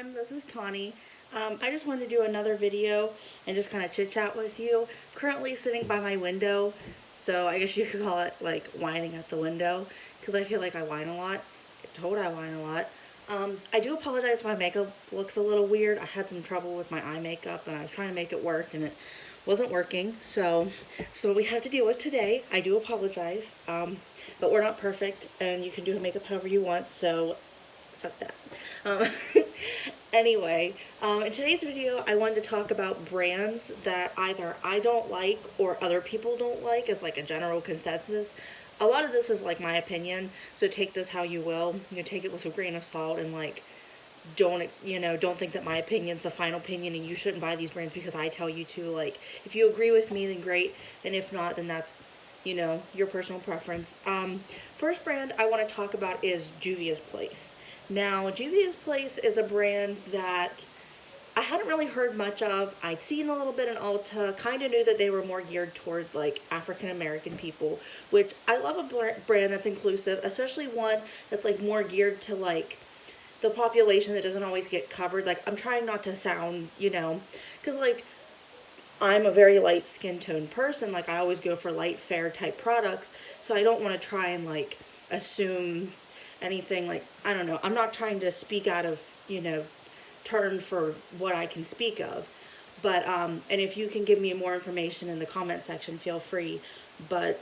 everyone, this is Tawney. I just wanted to do another video and just kind of chit chat with you. Currently sitting by my window, so I guess you could call it like whining at the window, because I feel like I whine a lot. Told I whine a lot. I do apologize if my makeup looks a little weird. I had some trouble with my eye makeup and I was trying to make it work and it wasn't working, so we have to deal with today. I do apologize, but we're not perfect and you can do makeup however you want, so suck that. Um, anyway, in today's video, I wanted to talk about brands that either I don't like or other people don't like as like a general consensus. A lot of this is like my opinion, so take this how you will. You take it with a grain of salt and like don't think that my opinion's the final opinion and you shouldn't buy these brands because I tell you to. Like, if you agree with me, then great, and if not, then that's your personal preference. First brand I want to talk about is Juvia's Place. Now, Juvia's Place is a brand that I hadn't really heard much of. I'd seen a little bit in Ulta, kind of knew that they were more geared toward like African American people, which I love a brand that's inclusive, especially one that's like more geared to like the population that doesn't always get covered. Like, I'm trying not to sound, because like I'm a very light skin tone person. Like, I always go for light, fair type products, so I don't want to try and like assume anything. Like, I don't know, I'm not trying to speak out of turn for what I can speak of, but and if you can give me more information in the comment section, feel free. But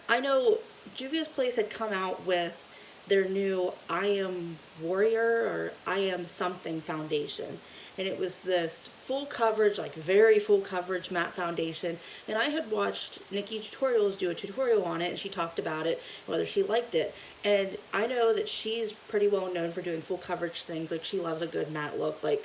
I know Juvia's Place had come out with their new I Am Warrior or I Am Something foundation, and it was this full coverage, like very full coverage matte foundation, and I had watched Nikki Tutorials do a tutorial on it and she talked about it, whether she liked it, and I know that she's pretty well known for doing full coverage things. Like, she loves a good matte look, like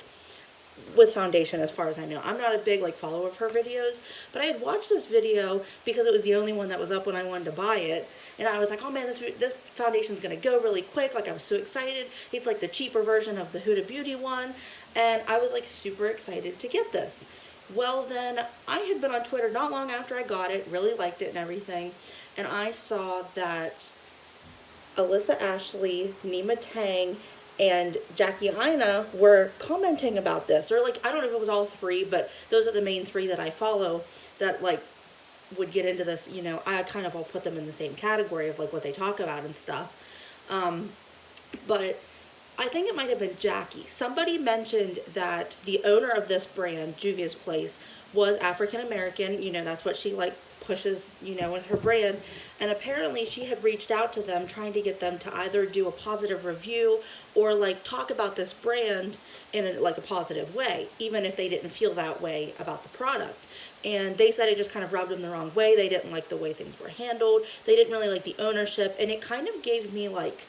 with foundation, as far as I know. I'm not a big like follower of her videos, but I had watched this video because it was the only one that was up when I wanted to buy it, and I was like, oh man, this foundation's gonna go really quick. Like, I was so excited. It's like the cheaper version of the Huda Beauty one, and I was like super excited to get this. Well, then I had been on Twitter not long after I got it, really liked it and everything, and I saw that Alyssa Ashley, Nima Tang, and Jackie Aina were commenting about this, or like, I don't know if it was all three, but those are the main three that I follow that like would get into this. I kind of all put them in the same category of like what they talk about and stuff. But I think it might have been Jackie. Somebody mentioned that the owner of this brand, Juvia's Place, was African American. That's what she like pushes, with her brand. And apparently she had reached out to them trying to get them to either do a positive review or like talk about this brand in a positive way, even if they didn't feel that way about the product. And they said it just kind of rubbed them the wrong way. They didn't like the way things were handled. They didn't really like the ownership. And it kind of gave me like,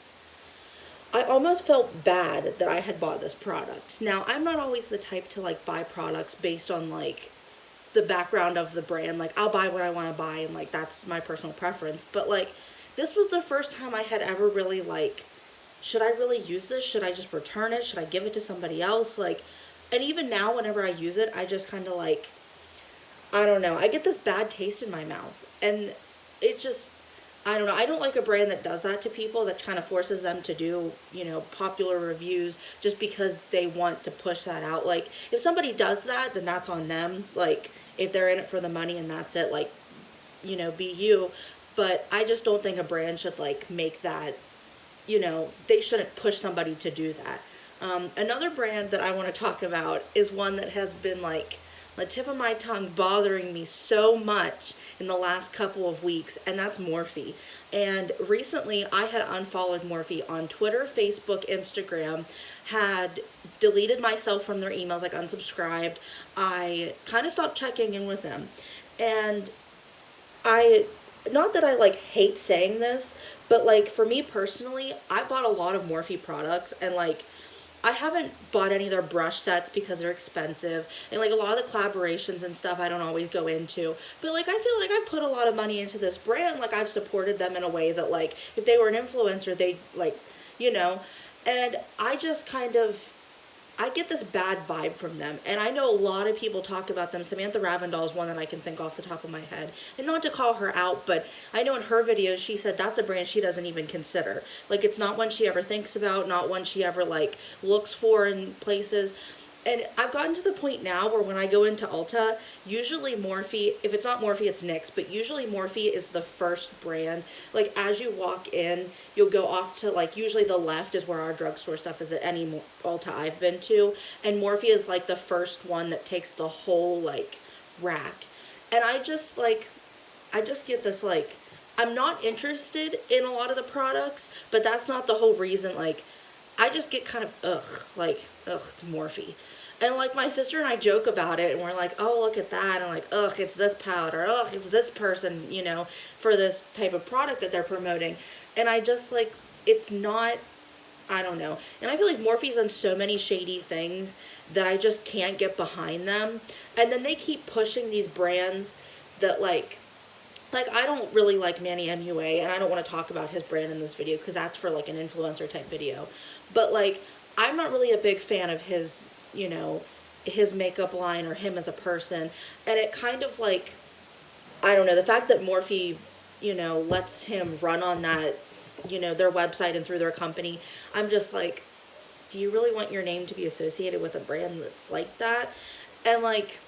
I almost felt bad that I had bought this product. Now, I'm not always the type to like buy products based on like the background of the brand. Like, I'll buy what I want to buy and like that's my personal preference. But like, this was the first time I had ever really like, should I really use this? Should I just return it? Should I give it to somebody else? Like, and even now whenever I use it, I just kind of like, I don't know, I get this bad taste in my mouth, and it just, I don't know, I don't like a brand that does that to people, that kind of forces them to do, popular reviews just because they want to push that out. Like, if somebody does that, then that's on them. Like, if they're in it for the money and that's it, like, be you. But I just don't think a brand should like make that, they shouldn't push somebody to do that. Another brand that I want to talk about is one that has been like the tip of my tongue bothering me so much in the last couple of weeks, and that's Morphe. And recently I had unfollowed Morphe on Twitter, Facebook, Instagram, had deleted myself from their emails, like unsubscribed. I kind of stopped checking in with them. And not that I like hate saying this, but like for me personally, I bought a lot of Morphe products, and like I haven't bought any of their brush sets because they're expensive, and like a lot of the collaborations and stuff I don't always go into, but like I feel like I put a lot of money into this brand. Like, I've supported them in a way that like if they were an influencer, they like, and I just kind of I get this bad vibe from them. And I know a lot of people talk about them. Samantha Ravindal is one that I can think off the top of my head. And not to call her out, but I know in her videos she said that's a brand she doesn't even consider. Like, it's not one she ever thinks about, not one she ever, like, looks for in places. And I've gotten to the point now where when I go into Ulta, usually Morphe, if it's not Morphe, it's NYX, but usually Morphe is the first brand. Like, as you walk in, you'll go off to, like, usually the left is where our drugstore stuff is at any Ulta I've been to. And Morphe is, like, the first one that takes the whole, like, rack. And I just get this, like, I'm not interested in a lot of the products, but that's not the whole reason. Like, I just get kind of, ugh, it's Morphe. And, like, my sister and I joke about it, and we're like, oh, look at that, and, like, ugh, it's this powder, ugh, it's this person, you know, for this type of product that they're promoting. And I just, like, it's not, I don't know. And I feel like Morphe's done so many shady things that I just can't get behind them. And then they keep pushing these brands that, like, I don't really like Manny MUA, and I don't want to talk about his brand in this video because that's for, like, an influencer type video. But, like, I'm not really a big fan of his, you know, his makeup line or him as a person. And it kind of, like, I don't know, the fact that Morphe, you know, lets him run on that, you know, their website and through their company, I'm just like, do you really want your name to be associated with a brand that's like that? And, like,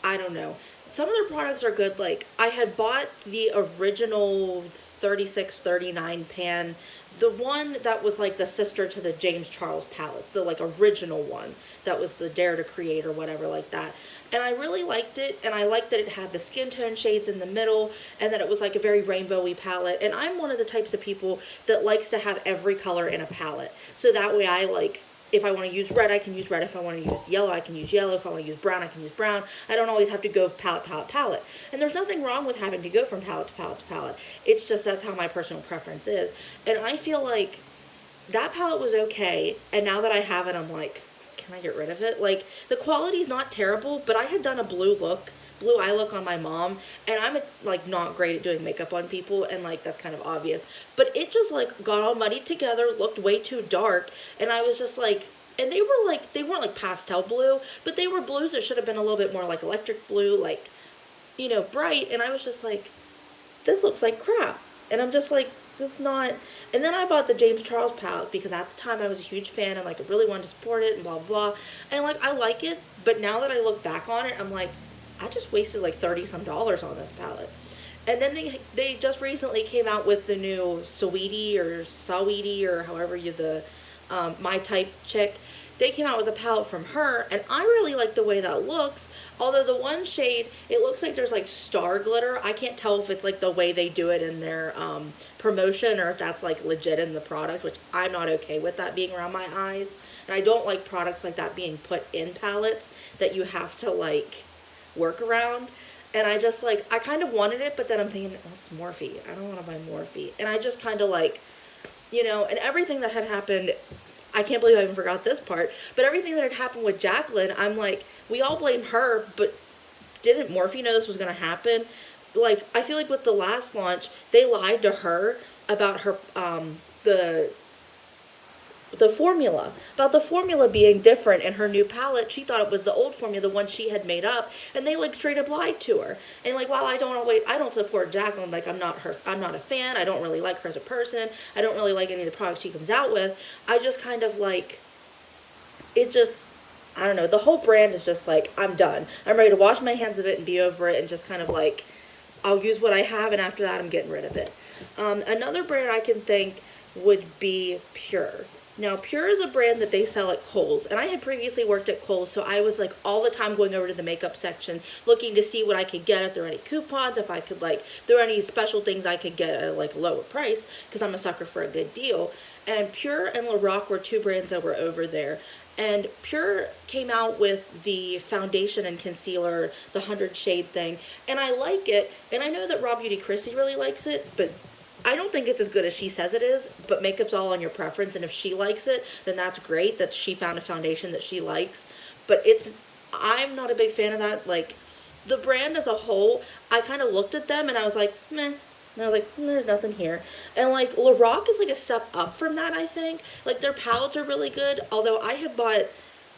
I don't know. Some of their products are good. Like, I had bought the original 3639 pan, the one that was like the sister to the James Charles palette, the, like, original one that was the Dare to Create or whatever like that. And I really liked it, and I liked that it had the skin tone shades in the middle, and that it was like a very rainbowy palette. And I'm one of the types of people that likes to have every color in a palette. So that way I, like, if I want to use red, I can use red. If I want to use yellow, I can use yellow. If I want to use brown, I can use brown. I don't always have to go palette, palette, palette. And there's nothing wrong with having to go from palette to palette to palette. It's just that's how my personal preference is. And I feel like that palette was okay. And now that I have it, I'm like, can I get rid of it? Like, the quality's not terrible, but I had done a blue eye look on my mom, and I'm, like, not great at doing makeup on people, and, like, that's kind of obvious, but it just, like, got all muddied together, looked way too dark, and I was just like, and they were, like, they weren't, like, pastel blue, but they were blues that should have been a little bit more, like, electric blue, like, you know, bright, and I was just like, this looks like crap, and I'm just like, it's not. And then I bought the James Charles palette because at the time I was a huge fan and, like, I really wanted to support it and blah blah, and, like, I like it, but now that I look back on it, I'm like, I just wasted like $30-some on this palette. And then they just recently came out with the new Saweetie or however you the My Type chick. They came out with a palette from her, and I really like the way that looks. Although the one shade, it looks like there's, like, star glitter. I can't tell if it's, like, the way they do it in their promotion or if that's, like, legit in the product, which I'm not okay with that being around my eyes. And I don't like products like that being put in palettes that you have to, like, work around. And I just, like, I kind of wanted it, but then I'm thinking, oh, it's Morphe. I don't want to buy Morphe. And I just kind of, like, you know, and everything that had happened, I can't believe I even forgot this part, but everything that had happened with Jacqueline, I'm like, we all blame her, but didn't Morphe know this was going to happen? Like, I feel like with the last launch, they lied to her about her, the formula, about the formula being different in her new palette. She thought it was the old formula, the one she had made up, and they, like, straight up lied to her. And, like, while I don't support Jacqueline, like, I'm not a fan, I don't really like her as a person, I don't really like any of the products she comes out with, I just kind of, like, it just, I don't know, the whole brand is just like, I'm done. I'm ready to wash my hands of it and be over it and just kind of, like, I'll use what I have, and after that I'm getting rid of it. Another brand I can think would be Pure. Now, Pure is a brand that they sell at Kohl's, and I had previously worked at Kohl's, so I was, like, all the time going over to the makeup section, looking to see what I could get, if there were any coupons, if I could, like, if there were any special things I could get at, like, a lower price, because I'm a sucker for a good deal. And Pure and Lorac were two brands that were over there. And Pure came out with the foundation and concealer, the 100 shade thing, and I like it, and I know that Raw Beauty Chrissy really likes it, but I don't think it's as good as she says it is, but makeup's all on your preference, and if she likes it, then that's great that she found a foundation that she likes. But I'm not a big fan of that. Like, the brand as a whole, I kind of looked at them and I was like, meh. And I was like, there's nothing here. And, like, Lorac is, like, a step up from that, I think. Like, their palettes are really good, although I had bought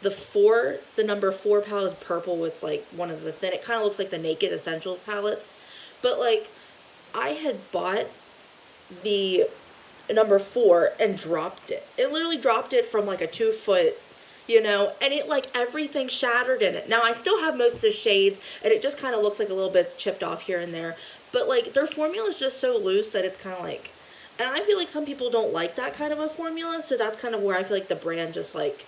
the number 4 palette is purple with like one of the thin, it kind of looks like the Naked Essentials palettes. But like, I had bought the number 4 and dropped it. It literally dropped it from like a 2 foot, and it like everything shattered in it. Now I still have most of the shades and it just kind of looks like a little bit chipped off here and there. But like their formula is just so loose that it's kind of like, and I feel like some people don't like that kind of a formula. So that's kind of where I feel like the brand just like,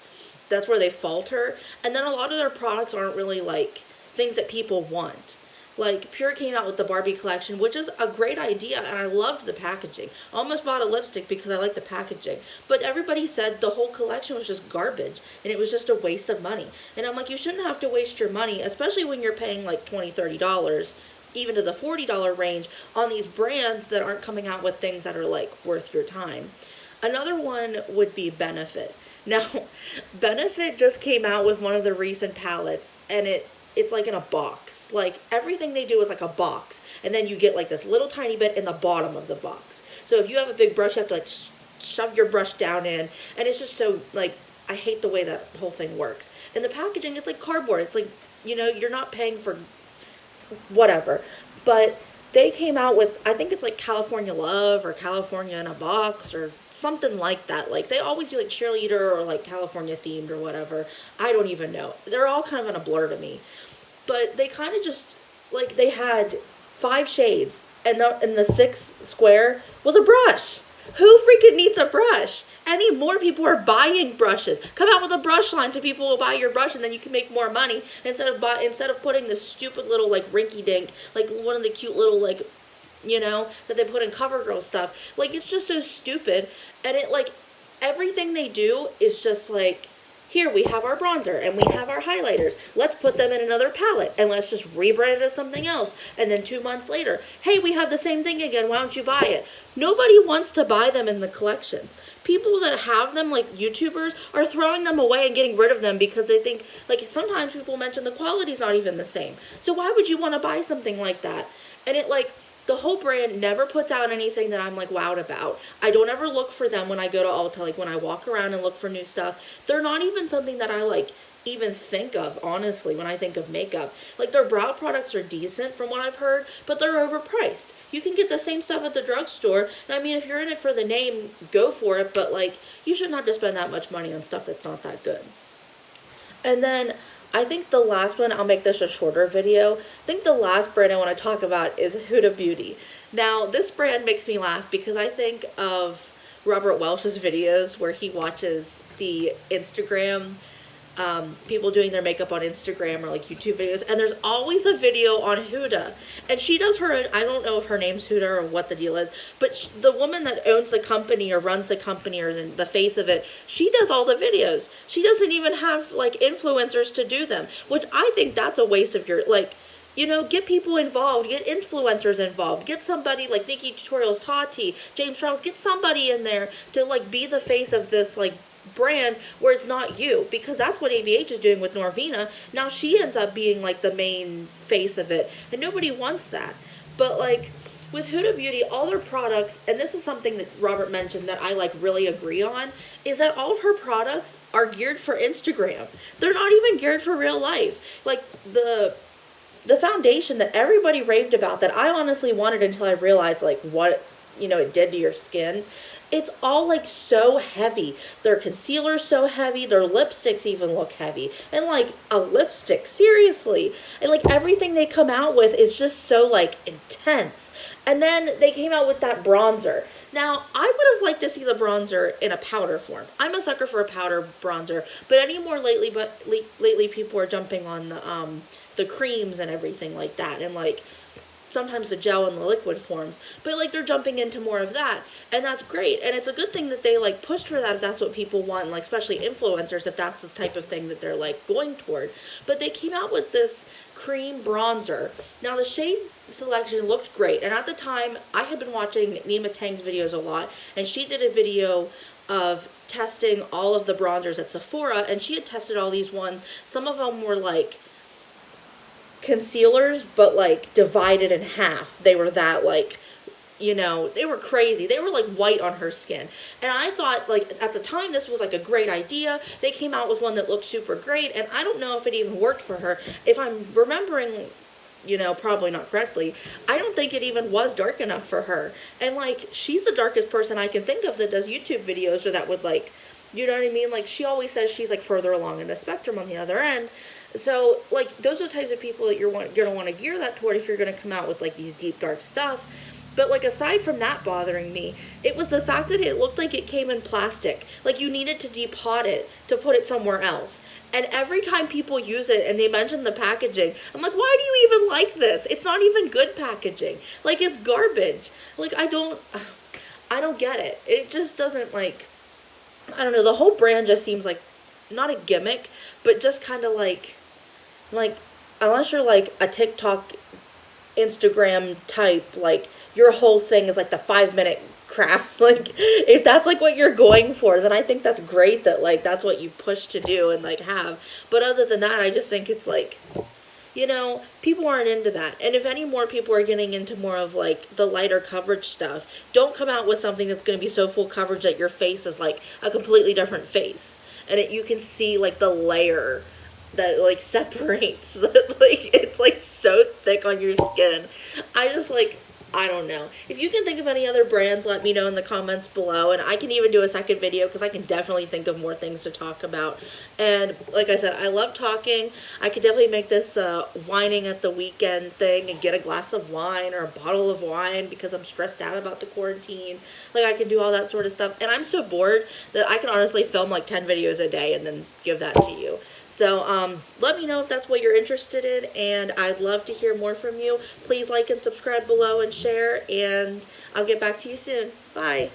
that's where they falter. And then a lot of their products aren't really like things that people want. Like Pure came out with the Barbie collection, which is a great idea, and I loved the packaging. I almost bought a lipstick because I like the packaging. But everybody said the whole collection was just garbage, and it was just a waste of money. And I'm like, you shouldn't have to waste your money, especially when you're paying like $20, $30, even to the $40 range, on these brands that aren't coming out with things that are like worth your time. Another one would be Benefit. Now, Benefit just came out with one of the recent palettes, and it's like in a box. Like everything they do is like a box, and then you get like this little tiny bit in the bottom of the box. So if you have a big brush, you have to like shove your brush down in, and it's just so like, I hate the way that whole thing works. And the packaging, it's like cardboard. It's like, you're not paying for whatever. But they came out with, I think it's like California Love or California in a Box or something like that. Like they always do like cheerleader or like California themed or whatever. I don't even know. They're all kind of in a blur to me. But they kind of just, like, they had 5 shades, and the 6th square was a brush. Who freaking needs a brush? Any more people are buying brushes. Come out with a brush line so people will buy your brush, and then you can make more money instead of putting this stupid little like rinky dink, like one of the cute little like, that they put in CoverGirl stuff. Like it's just so stupid, and it like everything they do is just like, here we have our bronzer and we have our highlighters. Let's put them in another palette and let's just rebrand it as something else. And then 2 months later, hey, we have the same thing again. Why don't you buy it? Nobody wants to buy them in the collections. People that have them, like YouTubers, are throwing them away and getting rid of them because they think, like sometimes people mention the quality's not even the same. So why would you want to buy something like that? And it like, the whole brand never puts out anything that I'm like wowed about. I don't ever look for them when I go to Ulta, like when I walk around and look for new stuff. They're not even something that I like even think of, honestly, when I think of makeup. Like their brow products are decent from what I've heard, but they're overpriced. You can get the same stuff at the drugstore, and I mean, if you're in it for the name, go for it, but like, you shouldn't have to spend that much money on stuff that's not that good. And then I think the last one, I'll make this a shorter video. I think the last brand I want to talk about is Huda Beauty. Now, this brand makes me laugh because I think of Robert Welch's videos where he watches the Instagram, people doing their makeup on Instagram or like YouTube videos, and there's always a video on Huda, and she does her, I don't know if her name's Huda or what the deal is, but the woman that owns the company or runs the company or is the face of it, she does all the videos. She doesn't even have like influencers to do them, which I think that's a waste of your, like, get people involved, get influencers involved, get somebody like Nikki Tutorials, Tati, James Charles, get somebody in there to like be the face of this like brand where it's not you, because that's what ABH is doing with Norvina. Now she ends up being like the main face of it, and nobody wants that. But like with Huda Beauty, all their products, and this is something that Robert mentioned that I like really agree on, is that all of her products are geared for Instagram. They're not even geared for real life. Like the foundation that everybody raved about that I honestly wanted until I realized like what it did to your skin. It's all like so heavy. Their concealer's so heavy. Their lipsticks even look heavy. And like a lipstick, seriously. And like everything they come out with is just so like intense. And then they came out with that bronzer. Now, I would have liked to see the bronzer in a powder form. I'm a sucker for a powder bronzer, but lately people are jumping on the creams and everything like that, and like sometimes the gel and the liquid forms, but like they're jumping into more of that, and that's great, and it's a good thing that they like pushed for that if that's what people want, like especially influencers if that's the type of thing that they're like going toward. But they came out with this cream bronzer. Now the shade selection looked great, and at the time I had been watching Nima Tang's videos a lot, and she did a video of testing all of the bronzers at Sephora, and she had tested all these ones. Some of them were like concealers, but like divided in half. They were that like you know, they were crazy. They were like white on her skin. And I thought, like, at the time, this was like a great idea. They came out with one that looked super great, and I don't know if it even worked for her. If I'm remembering, you know, probably not correctly, I don't think it even was dark enough for her. And like, she's the darkest person I can think of that does YouTube videos or that would like, you know what I mean? Like, she always says she's like further along in the spectrum on the other end. So, like, those are the types of people that you're going to want to gear that toward if you're going to come out with like these deep dark stuff. But like, aside from that bothering me, it was the fact that it looked like it came in plastic. Like, you needed to depot it to put it somewhere else. And every time people use it and they mention the packaging, I'm like, why do you even like this? It's not even good packaging. Like, it's garbage. Like, I don't get it. It just doesn't, like, I don't know, the whole brand just seems like not a gimmick, but just kind of like unless you're like a TikTok, Instagram type, like, your whole thing is like the 5 minute crafts. Like, if that's like what you're going for, then I think that's great that like that's what you push to do and like have. But other than that, I just think it's like, you know, people aren't into that. And if any more people are getting into more of like the lighter coverage stuff, don't come out with something that's going to be so full coverage that your face is like a completely different face. And you can see like the layer that like separates, that like it's like so thick on your skin. I just like, I don't know. If you can think of any other brands, let me know in the comments below. And I can even do a second video because I can definitely think of more things to talk about. And like I said, I love talking. I could definitely make this whining at the weekend thing and get a glass of wine or a bottle of wine because I'm stressed out about the quarantine. Like, I can do all that sort of stuff. And I'm so bored that I can honestly film like 10 videos a day and then give that to you. So, let me know if that's what you're interested in, and I'd love to hear more from you. Please like and subscribe below and share, and I'll get back to you soon. Bye.